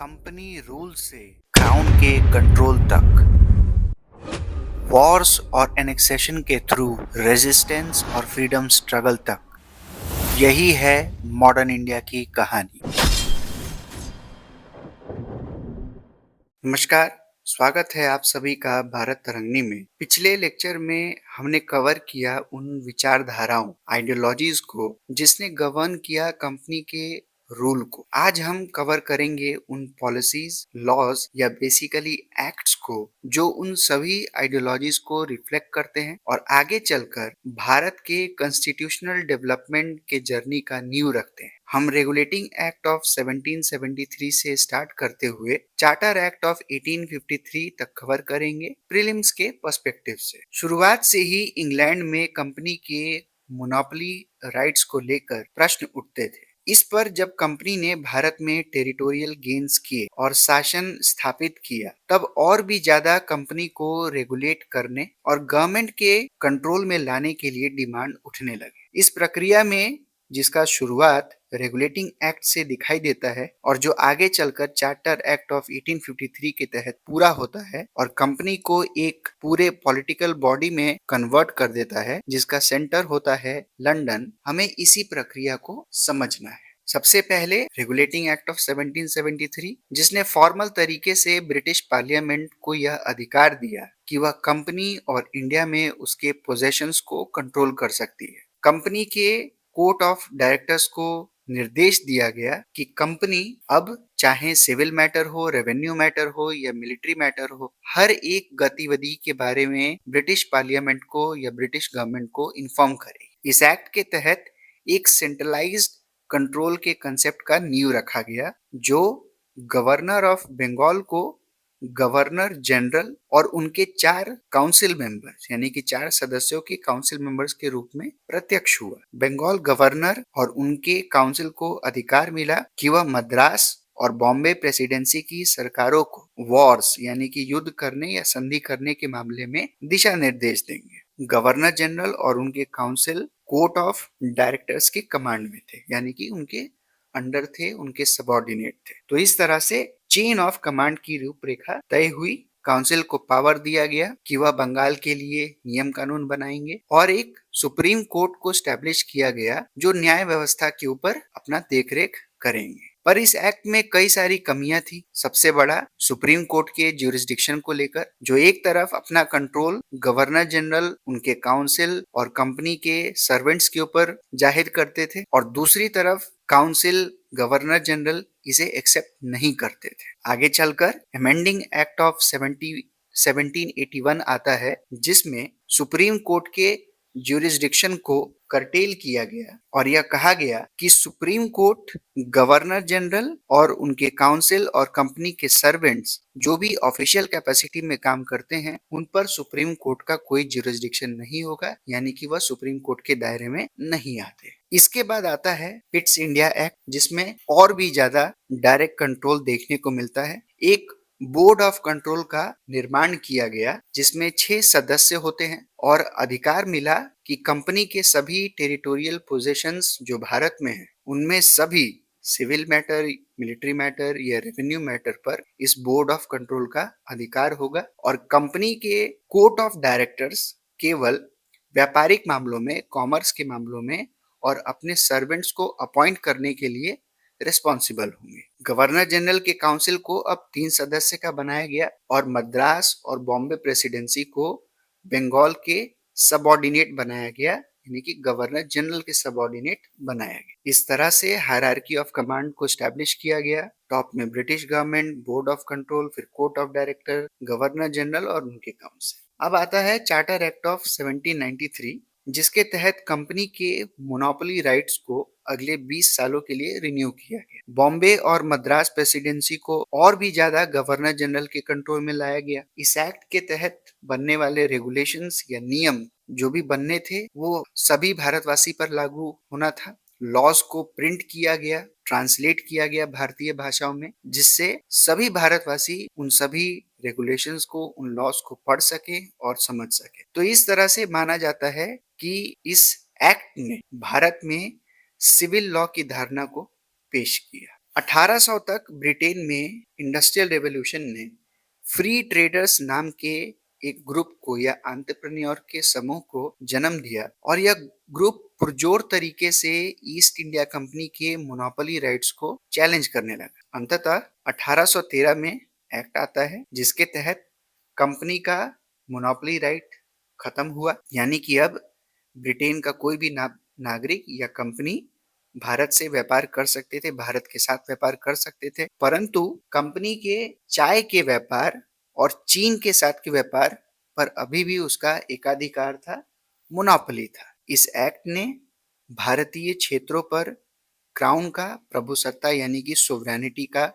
Company rule से crown के control तक, वॉर्स और एनेक्सेशन के थ्रू रेजिस्टेंस और फ्रीडम स्ट्रगल तक, यही है मॉडर्न इंडिया की कहानी। नमस्कार, स्वागत है आप सभी का भारत तरंगिणी में। पिछले लेक्चर में हमने कवर किया उन विचारधाराओं, आइडियोलॉजीज को जिसने गवर्न किया कंपनी के रूल को। आज हम कवर करेंगे उन पॉलिसीज, लॉज या बेसिकली एक्ट्स को जो उन सभी आइडियोलॉजीज को रिफ्लेक्ट करते हैं और आगे चलकर भारत के कॉन्स्टिट्यूशनल डेवलपमेंट के जर्नी का नींव रखते हैं। हम रेगुलेटिंग एक्ट ऑफ 1773 से स्टार्ट करते हुए चार्टर एक्ट ऑफ 1853 तक कवर करेंगे प्रीलिम्स के पर्सपेक्टिव से। शुरुआत से ही इंग्लैंड में कंपनी के मोनोपोली राइट्स को लेकर प्रश्न उठते थे। इस पर जब कंपनी ने भारत में टेरिटोरियल गेन्स किए और शासन स्थापित किया, तब और भी ज्यादा कंपनी को रेगुलेट करने और गवर्नमेंट के कंट्रोल में लाने के लिए डिमांड उठने लगे। इस प्रक्रिया में जिसका शुरुआत रेगुलेटिंग एक्ट से दिखाई देता है और जो आगे चलकर चार्टर एक्ट ऑफ 1853 के तहत पूरा होता है और कंपनी को एक पूरे पॉलिटिकल बॉडी में कन्वर्ट कर देता है, जिसका सेंटर होता है लंदन। हमें इसी प्रक्रिया को समझना है। सबसे पहले रेगुलेटिंग एक्ट ऑफ 1773, जिसने फॉर्मल तरीके से ब्रिटिश पार्लियामेंट को यह अधिकार दिया कि वह कंपनी और इंडिया में उसके पोजेशंस को कंट्रोल कर सकती है। कंपनी के कोर्ट ऑफ डायरेक्टर्स को निर्देश दिया गया कि कंपनी अब चाहे सिविल मैटर हो, रेवेन्यू मैटर हो या मिलिट्री मैटर हो, हर एक गतिविधि के बारे में ब्रिटिश पार्लियामेंट को या ब्रिटिश गवर्नमेंट को इन्फॉर्म करे। इस एक्ट के तहत एक सेंट्रलाइज्ड कंट्रोल के कंसेप्ट का नींव रखा गया, जो गवर्नर ऑफ बंगाल को गवर्नर जनरल और उनके 4 काउंसिल मेंबर्स यानी कि 4 सदस्यों के काउंसिल मेंबर्स के रूप में प्रत्यक्ष हुआ। बंगाल गवर्नर और उनके काउंसिल को अधिकार मिला कि वह मद्रास और बॉम्बे प्रेसिडेंसी की सरकारों को वॉर्स यानी कि युद्ध करने या संधि करने के मामले में दिशा निर्देश देंगे। गवर्नर जनरल और उनके काउंसिल कोर्ट ऑफ डायरेक्टर्स के कमांड में थे, यानी कि उनके अंडर थे, उनके सबऑर्डिनेट थे। तो इस तरह से चेन ऑफ कमांड की रूपरेखा तय हुई। काउंसिल को पावर दिया गया कि वह बंगाल के लिए नियम कानून बनाएंगे और एक सुप्रीम कोर्ट को स्टैब्लिश किया गया जो न्याय व्यवस्था के ऊपर अपना देखरेख करेंगे। पर इस एक्ट में कई सारी कमियां थी। सबसे बड़ा सुप्रीम कोर्ट के ज्यूरिसडिक्शन को लेकर, जो एक तरफ अपना कंट्रोल गवर्नर जनरल, उनके काउंसिल और कंपनी के सर्वेंट्स के ऊपर जाहिर करते थे और दूसरी तरफ काउंसिल, गवर्नर जनरल इसे एक्सेप्ट नहीं करते थे। आगे चलकर अमेंडिंग एक्ट ऑफ 1781 आता है, जिसमें सुप्रीम कोर्ट के ज्यूरिसडिक्शन को कर्टेल किया गया और यह कहा गया कि सुप्रीम कोर्ट, गवर्नर जनरल और उनके काउंसिल और कंपनी के सर्वेंट्स जो भी ऑफिशियल कैपेसिटी में काम करते हैं, उन पर सुप्रीम कोर्ट का कोई ज्यूरिसडिक्शन नहीं होगा, यानी कि वह सुप्रीम कोर्ट के दायरे में नहीं आते। इसके बाद आता है पिट्स इंडिया एक्ट, जिसमें और भी ज्यादा डायरेक्ट कंट्रोल देखने को मिलता है। एक बोर्ड ऑफ कंट्रोल का निर्माण किया गया, जिसमें 6 सदस्य होते हैं और अधिकार मिला कि कंपनी के सभी टेरिटोरियल पोजेशंस जो भारत में है, उनमें सभी सिविल मैटर, मिलिट्री मैटर या रेवेन्यू मैटर पर इस बोर्ड ऑफ कंट्रोल का अधिकार होगा और कंपनी के कोर्ट ऑफ डायरेक्टर्स केवल व्यापारिक मामलों में, कॉमर्स के मामलों में और अपने सर्वेंट्स को अपॉइंट करने के लिए रिस्पॉन्सिबल होंगे। गवर्नर जनरल के काउंसिल को अब 3 सदस्य का बनाया गया और मद्रास और बॉम्बे प्रेसिडेंसी को बंगाल के सबऑर्डिनेट बनाया गया, यानी कि गवर्नर जनरल के सबऑर्डिनेट बनाया गया। इस तरह से हायरार्की ऑफ कमांड को स्टैब्लिश किया गया। टॉप में British government, board of control, फिर court of director, governor general और उनके काउंसिल। अब आता है चार्टर एक्ट ऑफ 1793, जिसके तहत कंपनी के मोनोपोली राइट्स को अगले 20 सालों के लिए रिन्यू किया गया। बॉम्बे और मद्रास प्रेसिडेंसी को और भी ज्यादा गवर्नर जनरल के कंट्रोल में लाया गया। इस एक्ट के तहत बनने वाले रेगुलेशंस या नियम जो भी बनने थे, वो सभी भारतवासी पर लागू होना था। लॉज को प्रिंट किया गया, ट्रांसलेट किया गया भारतीय भाषाओं में, जिससे सभी भारतवासी उन सभी रेगुलेशंस को, उन लॉज को पढ़ सके और समझ सके। तो इस तरह से माना जाता है कि इस एक्ट ने भारत में सिविल लॉ की धारणा को पेश किया। 1800 तक ब्रिटेन में इंडस्ट्रियल रेवोल्यूशन ने फ्री ट्रेडर्स नाम के एक ग्रुप को या एंटरप्रेन्योर के समूह को जन्म दिया और यह ग्रुप पुरजोर तरीके से ईस्ट इंडिया कंपनी के मोनोपोली राइट्स को चैलेंज करने लगा। अंततः 1813 में एक्ट आता है जिसके तहत कंपनी का मोनोपोली राइट खत्म हुआ, यानी कि अब ब्रिटेन का कोई भी नागरिक या कंपनी भारत से व्यापार कर सकते थे, भारत के साथ व्यापार कर सकते थे, परंतु कंपनी के चाय के व्यापार और चीन के साथ के व्यापार पर अभी भी उसका एकाधिकार था, मोनोपोली था। इस एक्ट ने भारतीय क्षेत्रों पर क्राउन का प्रभुसत्ता यानी कि सोवरेनिटी का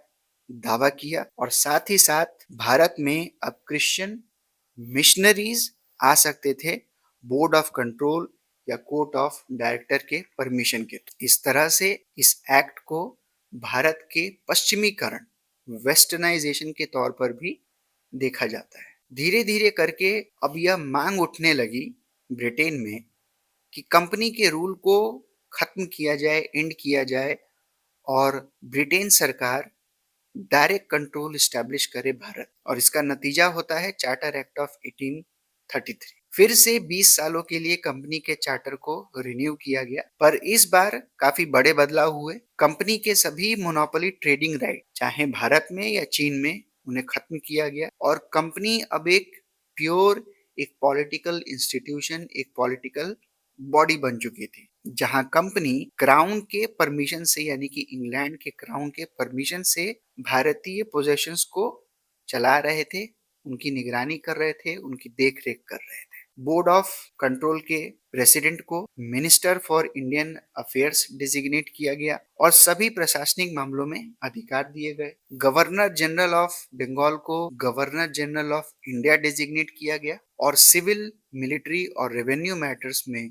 दावा किया और साथ ही साथ भारत में अब क्रिश्चियन मिशनरीज आ सकते थे बोर्ड ऑफ कंट्रोल या कोर्ट ऑफ डायरेक्टर के परमिशन के। इस तरह से इस एक्ट को भारत के पश्चिमीकरण, वेस्टर्नाइजेशन के तौर पर भी देखा जाता है। धीरे धीरे करके अब यह मांग उठने लगी ब्रिटेन में कि कंपनी के रूल को खत्म किया जाए, एंड किया जाए और ब्रिटेन सरकार डायरेक्ट कंट्रोल स्टैब्लिश करे भारत। और इसका नतीजा होता है चार्टर एक्ट ऑफ 1833। फिर से 20 सालों के लिए कंपनी के चार्टर को रिन्यू किया गया, पर इस बार काफी बड़े बदलाव हुए। कंपनी के सभी मोनोपोली ट्रेडिंग राइट चाहे भारत में या चीन में उन्हें खत्म किया गया और कंपनी अब एक प्योर, एक पॉलिटिकल इंस्टीट्यूशन, एक पॉलिटिकल बॉडी बन चुकी थी, जहां कंपनी क्राउन के परमिशन से यानी कि इंग्लैंड के क्राउन के परमिशन से भारतीय पोजेशंस को चला रहे थे, उनकी निगरानी कर रहे थे, उनकी देख रेख कर रहे थे। बोर्ड ऑफ कंट्रोल के प्रेसिडेंट को minister for Indian affairs designate किया गया और सभी प्रशासनिक मामलों में अधिकार दिए गए। गवर्नर जनरल ऑफ बंगाल को governor general of India designate किया गया और सिविल, मिलिट्री और रेवेन्यू मैटर्स में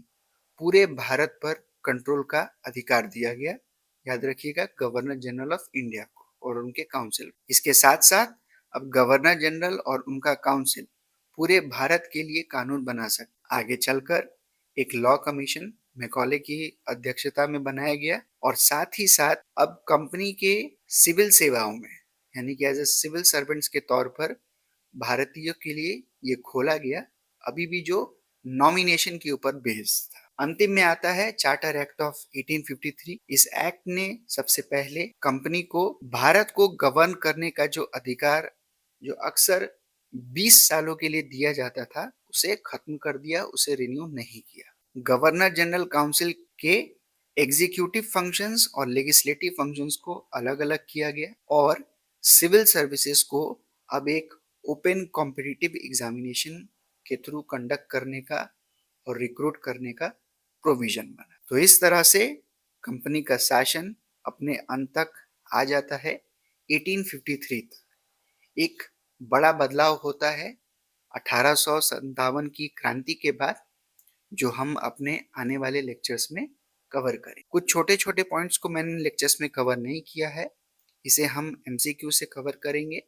पूरे भारत पर कंट्रोल का अधिकार दिया गया। याद रखिएगा, गवर्नर जनरल ऑफ इंडिया को और उनके काउंसिल। इसके साथ साथ अब गवर्नर जनरल और उनका काउंसिल पूरे भारत के लिए कानून बना सकते। आगे चलकर एक लॉ कमीशन मैकॉले की अध्यक्षता में बनाया गया और साथ ही साथ अब कंपनी के सिविल सेवाओं में यानी कि एज ए सिविल सर्वेंट्स के तौर पर भारतीयों के लिए ये खोला गया, अभी भी जो नॉमिनेशन के ऊपर बेस्ड था। अंतिम में आता है चार्टर एक्ट ऑफ 1853। इस एक्ट ने सबसे पहले कंपनी को भारत को गवर्न करने का जो अधिकार जो अक्सर 20 सालों के लिए दिया जाता था उसे खत्म कर दिया, उसे रिन्यू नहीं किया। गवर्नर जनरल काउंसिल के एग्जीक्यूटिव फंक्शंस और लेजिस्लेटिव फंक्शंस को अलग अलग किया गया और सिविल सर्विसेज को अब एक ओपन कॉम्पिटिटिव एग्जामिनेशन के थ्रू कंडक्ट करने का और रिक्रूट करने का प्रोविजन बना। तो इस तरह से कंपनी का शासन अपने अंत तक आ जाता है 1853 तक। एक बड़ा बदलाव होता है 1857 की क्रांति के बाद, जो हम अपने आने वाले लेक्चर्स में कवर करें। कुछ छोटे छोटे पॉइंट्स को मैंने लेक्चर्स में कवर नहीं किया है, इसे हम एमसीक्यू से कवर करेंगे।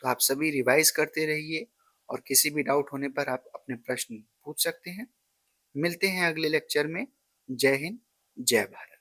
तो आप सभी रिवाइज करते रहिए और किसी भी डाउट होने पर आप अपने प्रश्न पूछ सकते हैं। मिलते हैं अगले लेक्चर में। जय हिंद, जय भारत।